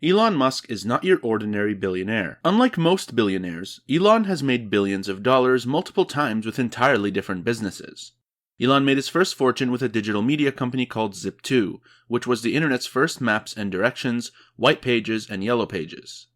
Elon Musk is not your ordinary billionaire. Unlike most billionaires, Elon has made billions of dollars multiple times with entirely different businesses. Elon made his first fortune with a digital media company called Zip2, which was the internet's first maps and directions, white pages, and yellow pages.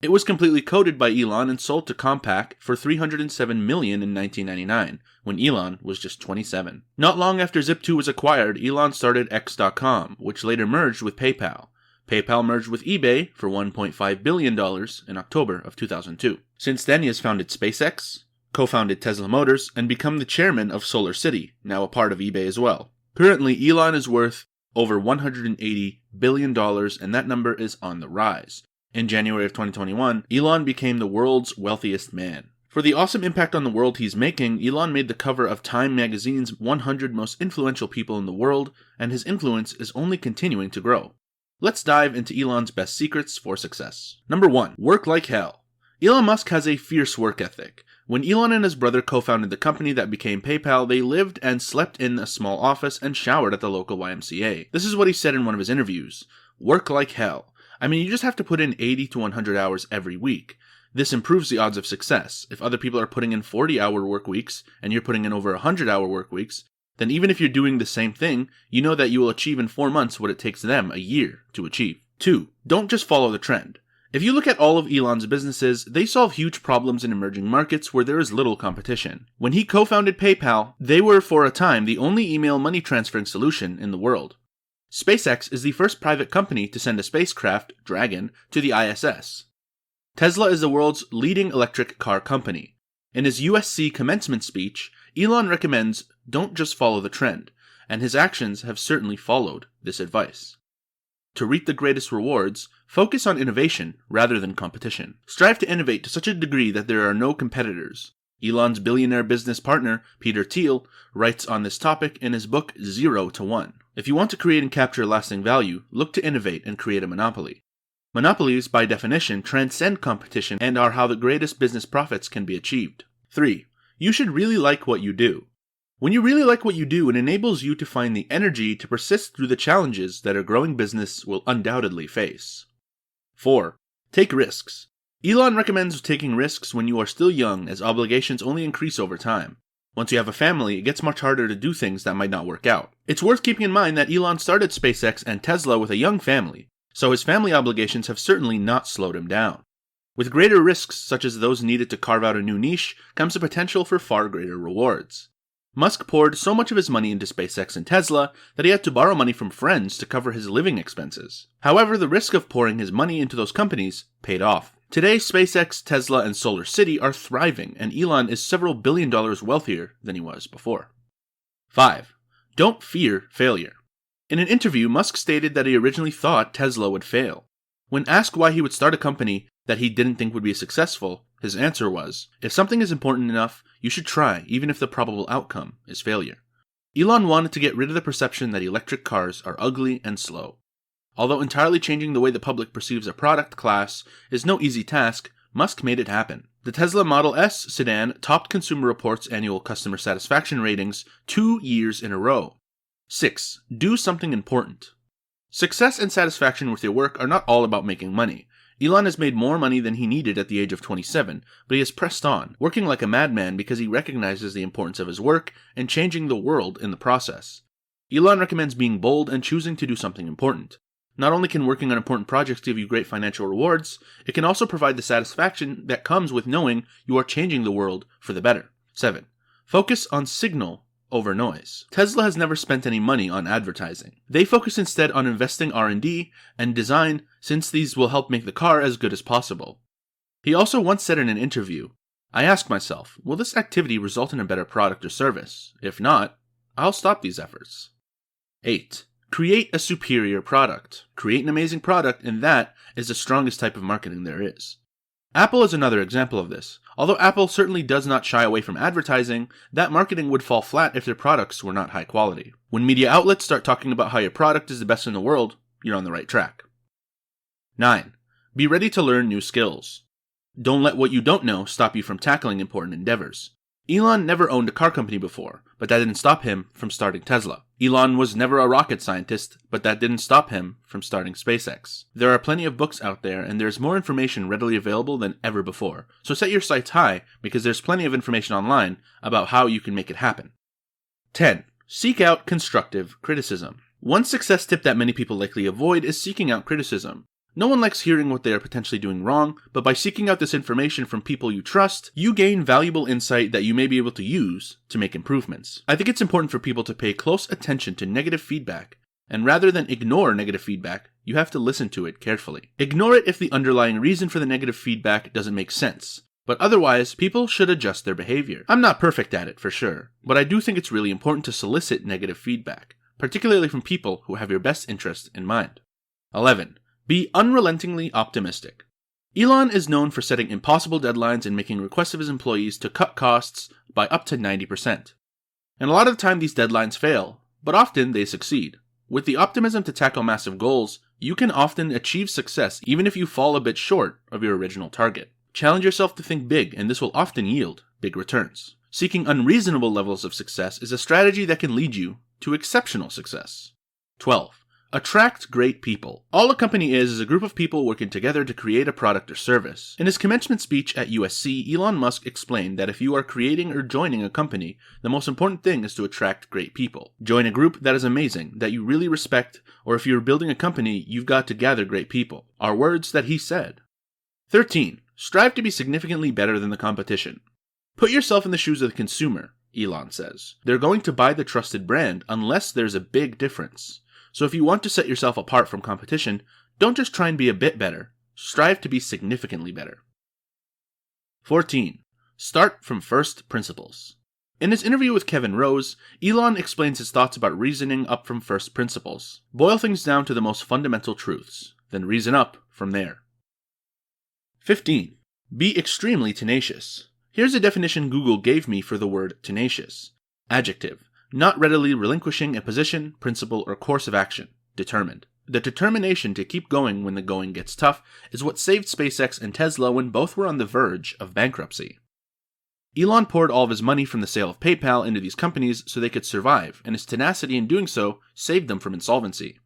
It was completely coded by Elon and sold to Compaq for $307 million in 1999, when Elon was just 27. Not long after Zip2 was acquired, Elon started X.com, which later merged with PayPal. PayPal merged with eBay for $1.5 billion in October of 2002. Since then, he has founded SpaceX, co-founded Tesla Motors, and become the chairman of SolarCity, now a part of eBay as well. Currently, Elon is worth over $180 billion, and that number is on the rise. In January of 2021, Elon became the world's wealthiest man. For the awesome impact on the world he's making, Elon made the cover of Time magazine's 100 most influential people in the world, and his influence is only continuing to grow. Let's dive into Elon's best secrets for success. Number 1. Work like hell. Elon Musk has a fierce work ethic. When Elon and his brother co-founded the company that became PayPal, they lived and slept in a small office and showered at the local YMCA. This is what he said in one of his interviews. Work like hell. I mean, you just have to put in 80 to 100 hours every week. This improves the odds of success. If other people are putting in 40-hour work weeks and you're putting in over 100-hour work weeks, then even if you're doing the same thing, you know that you will achieve in 4 months what it takes them a year to achieve. 2. Don't just follow the trend. If you look at all of Elon's businesses, they solve huge problems in emerging markets where there is little competition. When he co-founded PayPal, they were for a time the only email money transferring solution in the world. SpaceX is the first private company to send a spacecraft, Dragon, to the ISS. Tesla is the world's leading electric car company. In his USC commencement speech, Elon recommends don't just follow the trend, and his actions have certainly followed this advice. To reap the greatest rewards, focus on innovation rather than competition. Strive to innovate to such a degree that there are no competitors. Elon's billionaire business partner, Peter Thiel, writes on this topic in his book 0 to 1. If you want to create and capture lasting value, look to innovate and create a monopoly. Monopolies, by definition, transcend competition and are how the greatest business profits can be achieved. 3. You should really like what you do. When you really like what you do, it enables you to find the energy to persist through the challenges that a growing business will undoubtedly face. 4. Take risks. Elon recommends taking risks when you are still young, as obligations only increase over time. Once you have a family, it gets much harder to do things that might not work out. It's worth keeping in mind that Elon started SpaceX and Tesla with a young family, so his family obligations have certainly not slowed him down. With greater risks, such as those needed to carve out a new niche, comes the potential for far greater rewards. Musk poured so much of his money into SpaceX and Tesla that he had to borrow money from friends to cover his living expenses. However, the risk of pouring his money into those companies paid off. Today, SpaceX, Tesla, and SolarCity are thriving, and Elon is several $1 billion wealthier than he was before. 5. Don't fear failure. In an interview, Musk stated that he originally thought Tesla would fail. When asked why he would start a company that he didn't think would be successful, his answer was, if something is important enough, you should try, even if the probable outcome is failure. Elon wanted to get rid of the perception that electric cars are ugly and slow. Although entirely changing the way the public perceives a product class is no easy task, Musk made it happen. The Tesla Model S sedan topped Consumer Reports' annual customer satisfaction ratings 2 years in a row. 6. Do something important. Success and satisfaction with your work are not all about making money. Elon has made more money than he needed at the age of 27, but he has pressed on, working like a madman because he recognizes the importance of his work and changing the world in the process. Elon recommends being bold and choosing to do something important. Not only can working on important projects give you great financial rewards, it can also provide the satisfaction that comes with knowing you are changing the world for the better. 7. Focus on signal over noise. Tesla has never spent any money on advertising. They focus instead on investing R&D and design, since these will help make the car as good as possible. He also once said in an interview, I ask myself, will this activity result in a better product or service? If not, I'll stop these efforts. 8. Create a superior product. Create an amazing product, and that is the strongest type of marketing there is. Apple is another example of this. Although Apple certainly does not shy away from advertising, that marketing would fall flat if their products were not high quality. When media outlets start talking about how your product is the best in the world, you're on the right track. 9. Be ready to learn new skills. Don't let what you don't know stop you from tackling important endeavors. Elon never owned a car company before, but that didn't stop him from starting Tesla. Elon was never a rocket scientist, but that didn't stop him from starting SpaceX. There are plenty of books out there, and there's more information readily available than ever before. So set your sights high, because there's plenty of information online about how you can make it happen. 10. Seek out constructive criticism. One success tip that many people likely avoid is seeking out criticism. No one likes hearing what they are potentially doing wrong, but by seeking out this information from people you trust, you gain valuable insight that you may be able to use to make improvements. I think it's important for people to pay close attention to negative feedback, and rather than ignore negative feedback, you have to listen to it carefully. Ignore it if the underlying reason for the negative feedback doesn't make sense, but otherwise, people should adjust their behavior. I'm not perfect at it, for sure, but I do think it's really important to solicit negative feedback, particularly from people who have your best interest in mind. 11. Be unrelentingly optimistic. Elon is known for setting impossible deadlines and making requests of his employees to cut costs by up to 90%. And a lot of the time these deadlines fail, but often they succeed. With the optimism to tackle massive goals, you can often achieve success even if you fall a bit short of your original target. Challenge yourself to think big, and this will often yield big returns. Seeking unreasonable levels of success is a strategy that can lead you to exceptional success. 12. Attract great people. All a company is a group of people working together to create a product or service. In his commencement speech at USC, Elon Musk explained that if you are creating or joining a company, the most important thing is to attract great people. Join a group that is amazing, that you really respect, or if you're building a company, you've got to gather great people. Are words that he said. 13. Strive to be significantly better than the competition. Put yourself in the shoes of the consumer, Elon says. They're going to buy the trusted brand unless there's a big difference. So if you want to set yourself apart from competition, don't just try and be a bit better, strive to be significantly better. 14. Start from first principles. In his interview with Kevin Rose, Elon explains his thoughts about reasoning up from first principles. Boil things down to the most fundamental truths, then reason up from there. 15. Be extremely tenacious. Here's a definition Google gave me for the word tenacious. Adjective. Not readily relinquishing a position, principle, or course of action. Determined. The determination to keep going when the going gets tough is what saved SpaceX and Tesla when both were on the verge of bankruptcy. Elon poured all of his money from the sale of PayPal into these companies so they could survive, and his tenacity in doing so saved them from insolvency.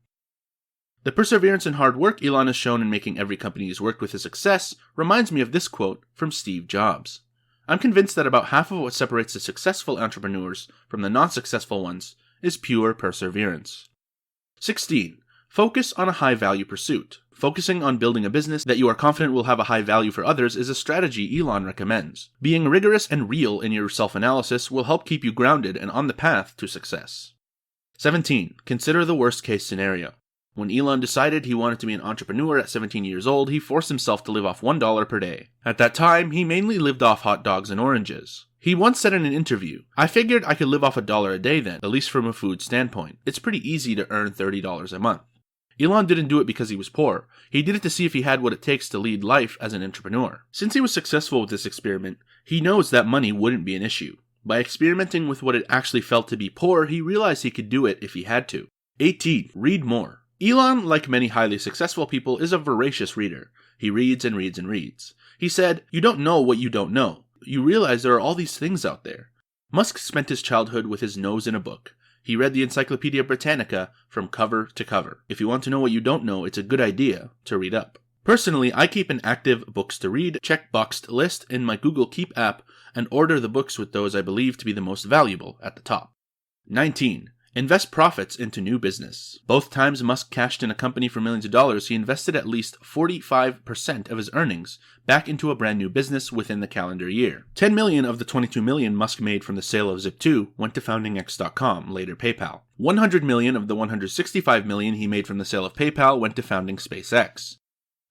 The perseverance and hard work Elon has shown in making every company he's worked with a success reminds me of this quote from Steve Jobs. I'm convinced that about half of what separates the successful entrepreneurs from the non-successful ones is pure perseverance. 16. Focus on a high-value pursuit. Focusing on building a business that you are confident will have a high value for others is a strategy Elon recommends. Being rigorous and real in your self-analysis will help keep you grounded and on the path to success. 17. Consider the worst-case scenario. When Elon decided he wanted to be an entrepreneur at 17 years old, he forced himself to live off $1 per day. At that time, he mainly lived off hot dogs and oranges. He once said in an interview, "I figured I could live off $1 a day then, at least from a food standpoint. It's pretty easy to earn $30 a month." Elon didn't do it because he was poor. He did it to see if he had what it takes to lead life as an entrepreneur. Since he was successful with this experiment, he knows that money wouldn't be an issue. By experimenting with what it actually felt to be poor, he realized he could do it if he had to. 18. Read more. Elon, like many highly successful people, is a voracious reader. He reads and reads and reads. He said, "You don't know what you don't know. You realize there are all these things out there." Musk spent his childhood with his nose in a book. He read the Encyclopedia Britannica from cover to cover. If you want to know what you don't know, it's a good idea to read up. Personally, I keep an active books to read, checkboxed list in my Google Keep app and order the books with those I believe to be the most valuable at the top. 19. Invest profits into new business. Both times Musk cashed in a company for millions of dollars, he invested at least 45% of his earnings back into a brand new business within the calendar year. 10 million of the 22 million Musk made from the sale of Zip2 went to founding X.com, later PayPal. 100 million of the 165 million he made from the sale of PayPal went to founding SpaceX.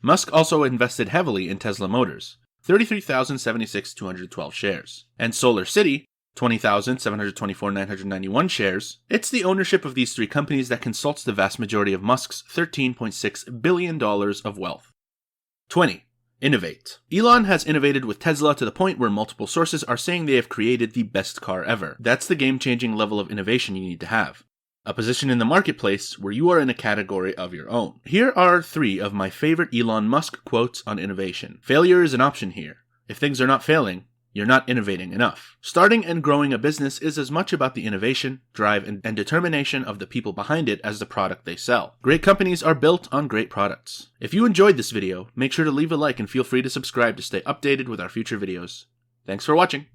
Musk also invested heavily in Tesla Motors, 33,076,212 shares, and Solar City, 20,724,991 shares. It's the ownership of these three companies that consults the vast majority of Musk's $13.6 billion of wealth. 20. Innovate. Elon has innovated with Tesla to the point where multiple sources are saying they have created the best car ever. That's the game-changing level of innovation you need to have. A position in the marketplace where you are in a category of your own. Here are 3 of my favorite Elon Musk quotes on innovation. Failure is an option here. If things are not failing, you're not innovating enough. Starting and growing a business is as much about the innovation, drive, and determination of the people behind it as the product they sell. Great companies are built on great products. If you enjoyed this video, make sure to leave a like and feel free to subscribe to stay updated with our future videos. Thanks for watching.